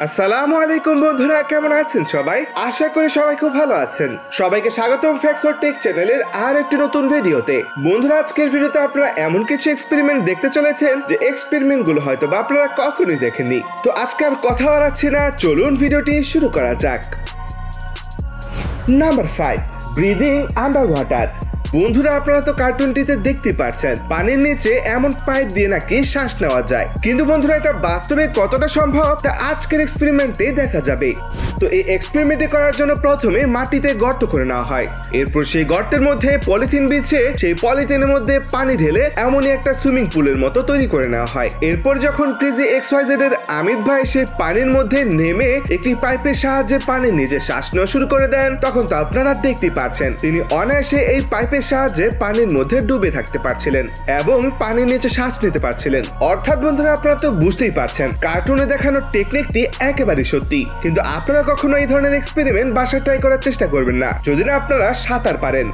আসসালামু আলাইকুম বন্ধুরা, কেমন আছেন সবাই? আশা করি সবাই খুব ভালো আছেন। সবাইকে স্বাগতম FACTSorTECH চ্যানেলের আর একটি নতুন ভিডিওতে। বন্ধুরা, আজকের ভিডিওতে আপনারা এমন কিছু এক্সপেরিমেন্ট দেখতে চলেছেন যে এক্সপেরিমেন্ট গুলো হয়তো বা আপনারা কখনোই দেখেননি। তো আজকে আর কথা বাড়াচ্ছি না, চলুন ভিডিওটি শুরু করা যাক। Number 5, breathing under water. বন্ধুরা, আপনারা তো কার্টুনটিতে দেখতে পাচ্ছেন পানির নিচে এমন পাইপ দিয়ে নাকি শ্বাস নেওয়া যায়, কিন্তু বন্ধুরা এটা বাস্তবে কতটা সম্ভব তা আজকের এক্সপেরিমেন্টে দেখা যাবে। তো এই এক্সপেরিমেন্ট করার জন্য প্রথমে মাটিতে গর্ত করে নেওয়া হয়, এরপর সেই গর্তের মধ্যে পলিথিন বিছিয়ে সেই পলিথিনের মধ্যে পানি ঢেলে এমনই একটা সুইমিং পুলের মতো তৈরি করে নেওয়া হয়। এরপর যখন ক্রেজি XYZ এর আমিত ভাই সেই পানির মধ্যে নেমে একটি পাইপের সাহায্যে পানির নিচে শ্বাস নেওয়া শুরু করে দেন, তখন তো আপনারা দেখতে পাচ্ছেন তিনি অনায়াসে এই পাইপের সাহায্যে পানির মধ্যে ডুবে থাকতে পারছিলেন এবং পানির নিচে শ্বাস নিতে পারছিলেন। অর্থাৎ বন্ধুরা, আপনারা তো বুঝতেই পারছেন কার্টুনে দেখানো টেকনিকটি একেবারে সত্যি, কিন্তু আপনারা কখনো এই ধরনের এক্সপেরিমেন্ট বাসায় ট্রাই করার চেষ্টা করবেন না যদি না আপনারা সাঁতার পারেন।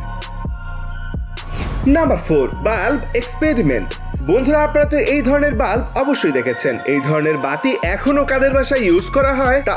Number 4, bulb experiment. বন্ধুরা, আপনারা তো এই ধরনের বাল্ব অবশ্যই দেখেছেন। এই ধরনের বাতি এখনো কাদের বাসায় ইউজ করা হয় তা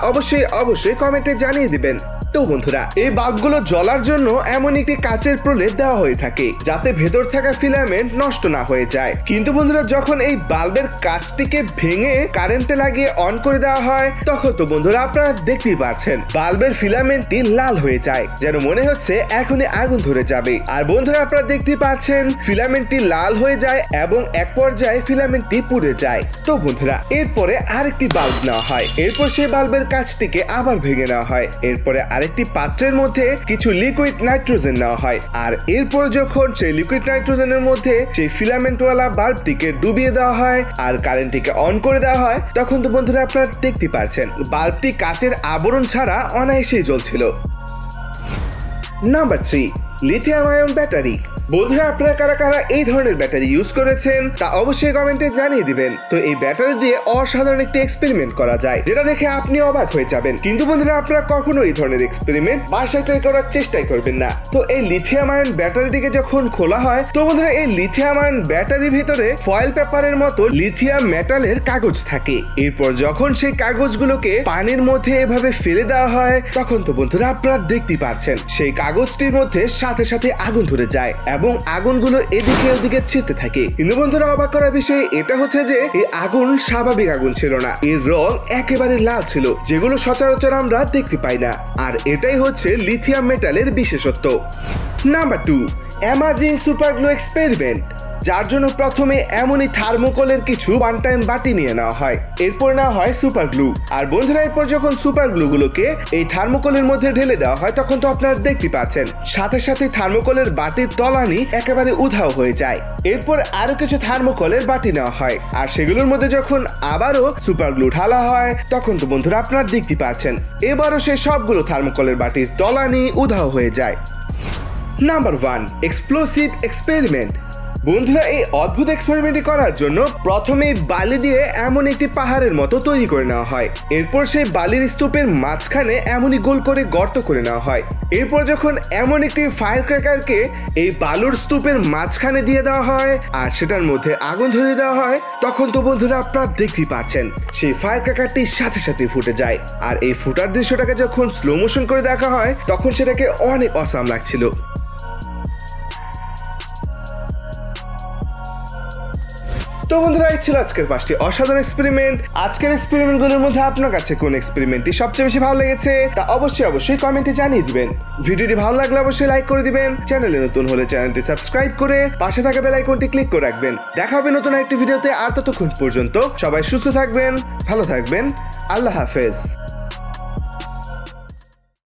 অবশ্যই কমেন্টে জানিয়ে দিবেন। তো বন্ধুরা, এই বাল্বগুলো জ্বলার জন্য এমন একটি কাচের প্রলেপ দেওয়া হয়ে থাকে যাতে ভেতর থাকা ফিলামেন্ট নষ্ট না হয়ে যায়। কিন্তু বন্ধুরা, যখন এই বাল্বের কাচটিকে ভেঙে কারেন্টে লাগিয়ে অন করে দেওয়া হয়, তখন তো বন্ধুরা আপনারা দেখতেই পাচ্ছেন বাল্বের ফিলামেন্টটি লাল হয়ে যায়, যেন মনে হচ্ছে এখনই আগুন ধরে যাবে। আর বন্ধুরা, আপনারা দেখতেই পাচ্ছেন ফিলামেন্টটি লাল হয়ে যায় এবং এক পর্যায়ে ফিলামেন্টটি পুড়ে যায়। তো বন্ধুরা, এরপরে আরেকটি বাল্ব নেওয়া হয়, এরপর সেই বাল্বের কাচটিকে আবার ভেঙে নেওয়া হয়, এরপরে আরেকটি পাত্রের মধ্যে কিছু লিকুইড নাইট্রোজেন নেওয়া হয়, আর এরপর যখন সেই লিকুইড নাইট্রোজেনের মধ্যে সেই ফিলামেন্টওয়ালা বাল্বটিকে ডুবিয়ে দেওয়া হয় আর কারেন্টটিকে অন করে দেওয়া হয়, তখন তো বন্ধুরা আপনারা দেখতে পাচ্ছেন বাল্বটি কাচের আবরণ ছাড়া অনায়াসেই জ্বলছিল। Number 3, lithium ion battery. বন্ধুরা, আপনারা কারা কারা এই ধরনের ব্যাটারি ইউজ করেছেন তা অবশ্যই কমেন্টে জানিয়ে দিবেন। তো এই ব্যাটারি দিয়ে অসাধারণ একটি এক্সপেরিমেন্ট করা যায় যেটা দেখে আপনি অবাক হয়ে যাবেন, কিন্তু বন্ধুরা আপনারা কখনো এই ধরনের এক্সপেরিমেন্ট বাসায় ট্রাই করার চেষ্টাই করবেন না। তো এই লিথিয়াম আয়ন ব্যাটারিটিকে যখন খোলা হয়, তো বন্ধুরা এই লিথিয়াম আয়ন ব্যাটারির ভিতরে ফয়েল পেপারের মতো লিথিয়াম মেটালের কাগজ থাকে। এরপর যখন সেই কাগজগুলোকে পানির মধ্যে এভাবে ফেলে দেওয়া হয়, তখন তো বন্ধুরা আপনারা দেখতে পাচ্ছেন সেই কাগজটির মধ্যে সাথে সাথে আগুন ধরে যায় এবং আগুনগুলো এদিকে ওদিকে ছিটতে থাকে। কিন্তু বন্ধুরা, অবাক করার বিষয় এটা হচ্ছে যে এই আগুন স্বাভাবিক আগুন ছিল না, এর রং একেবারে লাল ছিল, যেগুলো সচরাচর আমরা দেখতে পাই না। আর এটাই হচ্ছে লিথিয়াম মেটালের বিশেষত্ব। Number 2, amazing super glue experiment, যার জন্য প্রথমে এমনই থার্মোকলের কিছু ওয়ান টাইম বাটি নিয়ে নেওয়া হয়, এরপর নেওয়া হয় সুপার গ্লু। আর বন্ধুরা, এরপর যখন সুপার গ্লু গুলোকে এই থার্মোকলের মধ্যে ঢেলে দেওয়া হয়, তখন তো আপনারা দেখতে পাচ্ছেন সাথে সাথে থার্মোকলের বাটির তলানি একেবারে উধাও হয়ে যায়। এরপর আরো কিছু থার্মোকলের বাটি নেওয়া হয়, আর সেগুলোর মধ্যে যখন আবারও সুপার গ্লু ঢালা হয়, তখন তো বন্ধুরা আপনারা দেখতে পাচ্ছেন এবারও সে সবগুলো থার্মোকলের বাটির তলানি উধাও হয়ে যায়। Number 1, explosive experiment. বন্ধুরা, এই অদ্ভুত এক্সপেরিমেন্ট করার জন্য প্রথমে বালি দিয়ে এমন একটি পাহাড়ের মতো তৈরি করে নেওয়া হয়, এরপর সেই বালির স্তূপের মাঝখানে এমনই গোল করে গর্ত করে নেওয়া হয়, এরপর যখন এমন একটি ফায়ার ক্র্যাকারকে এই বালুর স্তূপের মাঝখানে দিয়ে দেওয়া হয় আর সেটার মধ্যে আগুন ধরিয়ে দেওয়া হয়, তখন তো বন্ধুরা আপনারা দেখতেই পাচ্ছেন সেই ফায়ার ক্র্যাকারটি সাথে সাথে ফুটে যায়। আর এই ফুটার দৃশ্যটাকে যখন স্লো মোশন করে দেখা হয়, তখন সেটাকে অনেক অসাম লাগছিল। তো বন্ধুরা, এই ছিল আজকের 5টি অসাধারণ এক্সপেরিমেন্ট। আজকের এক্সপেরিমেন্টগুলোর মধ্যে আপনার কাছে কোন এক্সপেরিমেন্টটি সবচেয়ে বেশি ভালো লেগেছে তা অবশ্যই কমেন্টে জানিয়ে দিবেন। ভিডিওটি ভালো লাগলে অবশ্যই লাইক করে দিবেন, চ্যানেলে নতুন হলে চ্যানেলটি সাবস্ক্রাইব করে পাশে থাকা বেল আইকনটি ক্লিক করে রাখবেন। দেখা হবে নতুন একটি ভিডিওতে, আর ততক্ষণ পর্যন্ত সবাই সুস্থ থাকবেন, ভালো থাকবেন, আল্লাহ হাফেজ।